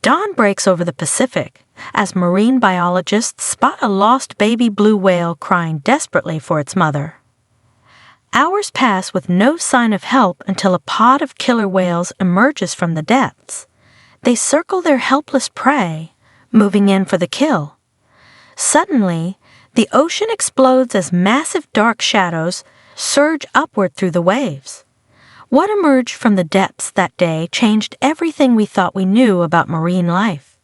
Dawn breaks over the Pacific as marine biologists spot a lost baby blue whale crying desperately for its mother. Hours pass with no sign of help until a pod of killer whales emerges from the depths. They circle their helpless prey, moving in for the kill. Suddenly, the ocean explodes as massive dark shadows surge upward through the waves. What emerged from the depths that day changed everything we thought we knew about marine life.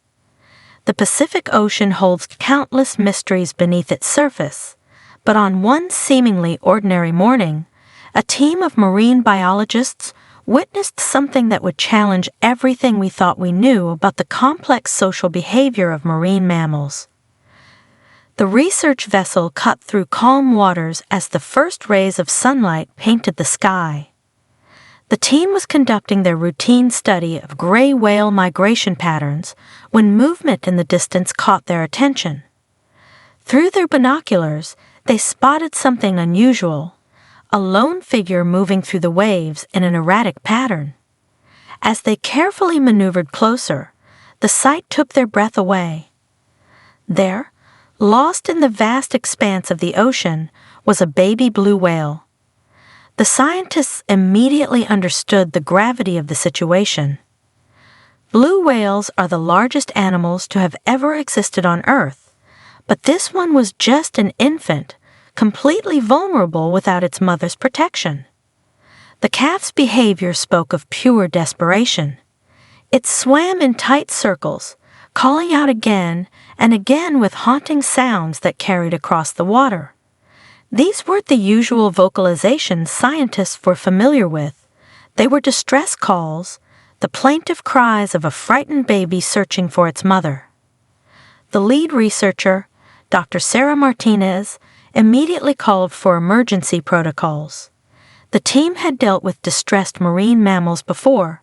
The Pacific Ocean holds countless mysteries beneath its surface, but on one seemingly ordinary morning, a team of marine biologists witnessed something that would challenge everything we thought we knew about the complex social behavior of marine mammals. The research vessel cut through calm waters as the first rays of sunlight painted the sky. The team was conducting their routine study of gray whale migration patterns when movement in the distance caught their attention. Through their binoculars, they spotted something unusual, a lone figure moving through the waves in an erratic pattern. As they carefully maneuvered closer, the sight took their breath away. There, lost in the vast expanse of the ocean, was a baby blue whale. The scientists immediately understood the gravity of the situation. Blue whales are the largest animals to have ever existed on Earth, but this one was just an infant, completely vulnerable without its mother's protection. The calf's behavior spoke of pure desperation. It swam in tight circles, calling out again and again with haunting sounds that carried across the water. These weren't the usual vocalizations scientists were familiar with. They were distress calls, the plaintive cries of a frightened baby searching for its mother. The lead researcher, Dr. Sarah Martinez, immediately called for emergency protocols. The team had dealt with distressed marine mammals before,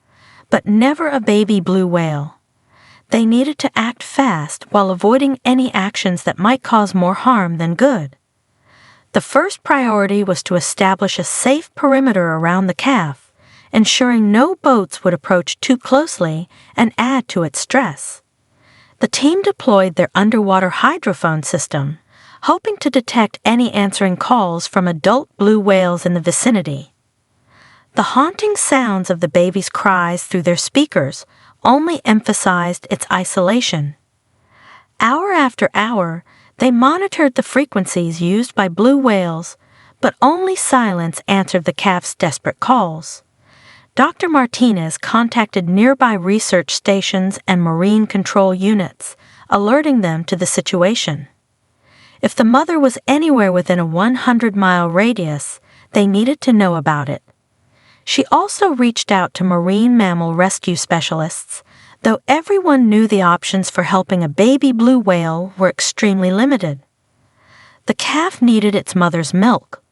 but never a baby blue whale. They needed to act fast while avoiding any actions that might cause more harm than good. The first priority was to establish a safe perimeter around the calf, ensuring no boats would approach too closely and add to its stress. The team deployed their underwater hydrophone system, hoping to detect any answering calls from adult blue whales in the vicinity. The haunting sounds of the baby's cries through their speakers only emphasized its isolation. Hour after hour, they monitored the frequencies used by blue whales, but only silence answered the calf's desperate calls. Dr. Martinez contacted nearby research stations and marine control units, alerting them to the situation. If the mother was anywhere within a 100-mile radius, they needed to know about it. She also reached out to marine mammal rescue specialists, though everyone knew the options for helping a baby blue whale were extremely limited. The calf needed its mother's milk.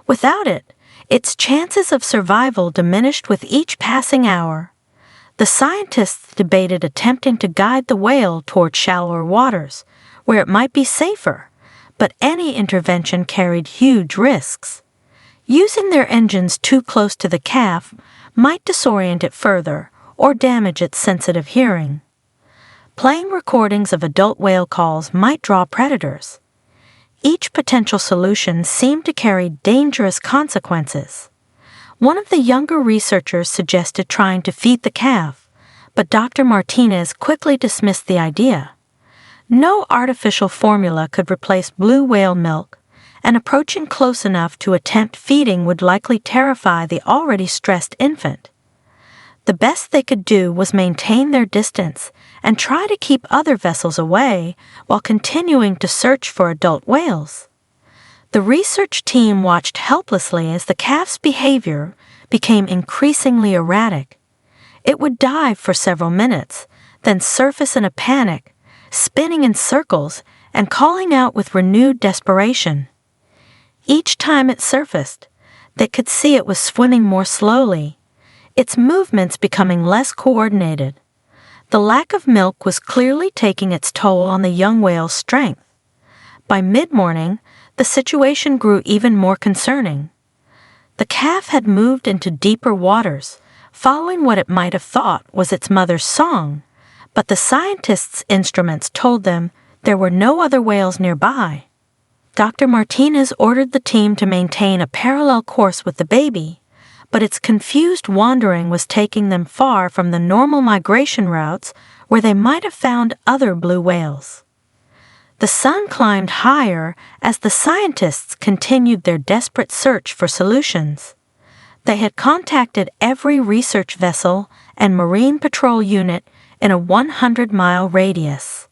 Without it, its chances of survival diminished with each passing hour. The scientists debated attempting to guide the whale toward shallower waters, where it might be safer, but any intervention carried huge risks. Using their engines too close to the calf might disorient it further or damage its sensitive hearing. Playing recordings of adult whale calls might draw predators. Each potential solution seemed to carry dangerous consequences. One of the younger researchers suggested trying to feed the calf, but Dr. Martinez quickly dismissed the idea. No artificial formula could replace blue whale milk, and approaching close enough to attempt feeding would likely terrify the already stressed infant. The best they could do was maintain their distance and try to keep other vessels away while continuing to search for adult whales. The research team watched helplessly as the calf's behavior became increasingly erratic. It would dive for several minutes, then surface in a panic, spinning in circles and calling out with renewed desperation. Each time it surfaced, they could see it was swimming more slowly, its movements becoming less coordinated. The lack of milk was clearly taking its toll on the young whale's strength. By mid-morning, the situation grew even more concerning. The calf had moved into deeper waters, following what it might have thought was its mother's song, but the scientists' instruments told them there were no other whales nearby. Dr. Martinez ordered the team to maintain a parallel course with the baby, but its confused wandering was taking them far from the normal migration routes where they might have found other blue whales. The sun climbed higher as the scientists continued their desperate search for solutions. They had contacted every research vessel and marine patrol unit in a 100-mile radius.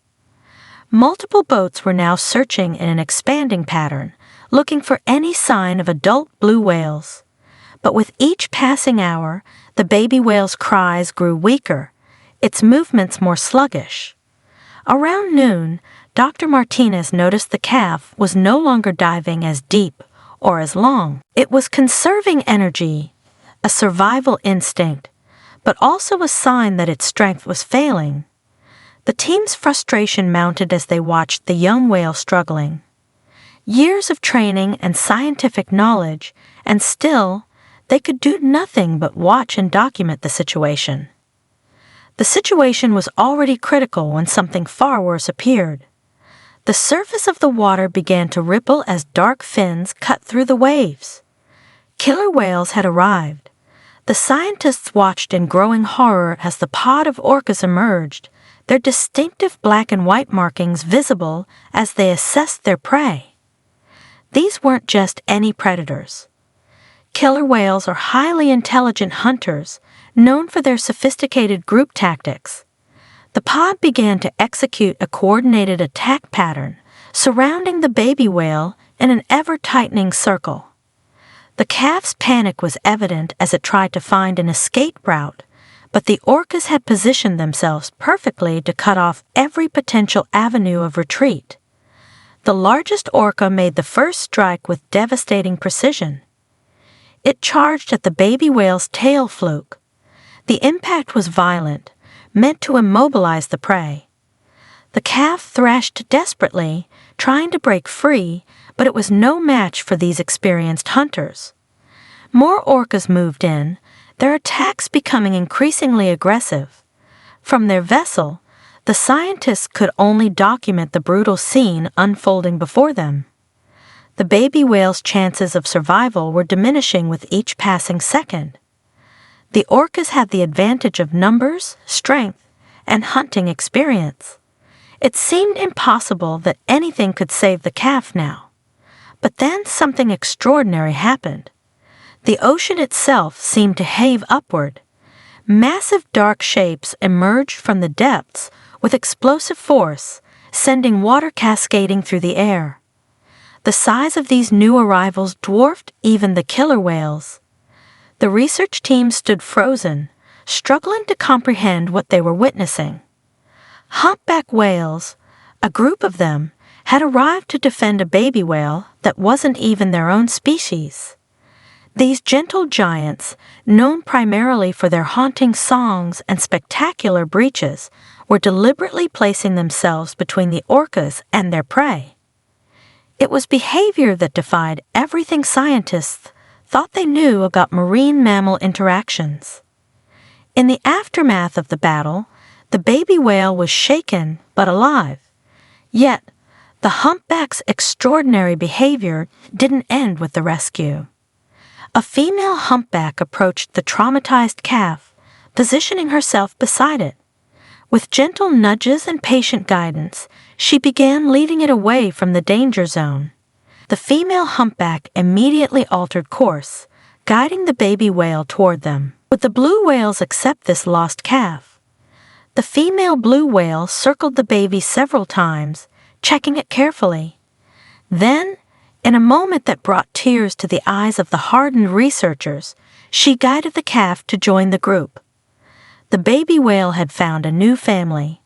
Multiple boats were now searching in an expanding pattern, looking for any sign of adult blue whales. But with each passing hour, the baby whale's cries grew weaker, its movements more sluggish. Around noon, Dr. Martinez noticed the calf was no longer diving as deep or as long. It was conserving energy, a survival instinct, but also a sign that its strength was failing. The team's frustration mounted as they watched the young whale struggling. Years of training and scientific knowledge, and still, they could do nothing but watch and document the situation. The situation was already critical when something far worse appeared. The surface of the water began to ripple as dark fins cut through the waves. Killer whales had arrived. The scientists watched in growing horror as the pod of orcas emerged, their distinctive black and white markings visible as they assessed their prey. These weren't just any predators. Killer whales are highly intelligent hunters, known for their sophisticated group tactics. The pod began to execute a coordinated attack pattern, surrounding the baby whale in an ever-tightening circle. The calf's panic was evident as it tried to find an escape route, but the orcas had positioned themselves perfectly to cut off every potential avenue of retreat. The largest orca made the first strike with devastating precision. It charged at the baby whale's tail fluke. The impact was violent, meant to immobilize the prey. The calf thrashed desperately, trying to break free, but it was no match for these experienced hunters. More orcas moved in, their attacks becoming increasingly aggressive. From their vessel, the scientists could only document the brutal scene unfolding before them. The baby whale's chances of survival were diminishing with each passing second. The orcas had the advantage of numbers, strength, and hunting experience. It seemed impossible that anything could save the calf now. But then something extraordinary happened. The ocean itself seemed to heave upward. Massive dark shapes emerged from the depths with explosive force, sending water cascading through the air. The size of these new arrivals dwarfed even the killer whales. The research team stood frozen, struggling to comprehend what they were witnessing. Humpback whales, a group of them, had arrived to defend a baby whale that wasn't even their own species. These gentle giants, known primarily for their haunting songs and spectacular breaches, were deliberately placing themselves between the orcas and their prey. It was behavior that defied everything scientists thought they knew about marine mammal interactions. In the aftermath of the battle, the baby whale was shaken but alive. Yet, the humpback's extraordinary behavior didn't end with the rescue. A female humpback approached the traumatized calf, positioning herself beside it. With gentle nudges and patient guidance, she began leading it away from the danger zone. The female humpback immediately altered course, guiding the baby whale toward them. Would the blue whales accept this lost calf? The female blue whale circled the baby several times, checking it carefully. Then, in a moment that brought tears to the eyes of the hardened researchers, she guided the calf to join the group. The baby whale had found a new family.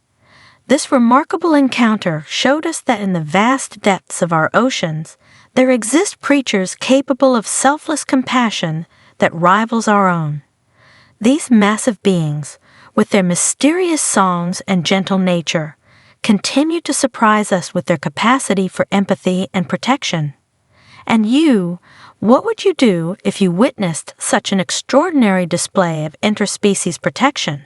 This remarkable encounter showed us that in the vast depths of our oceans, there exist creatures capable of selfless compassion that rivals our own. These massive beings, with their mysterious songs and gentle nature, continue to surprise us with their capacity for empathy and protection. And you, what would you do if you witnessed such an extraordinary display of interspecies protection?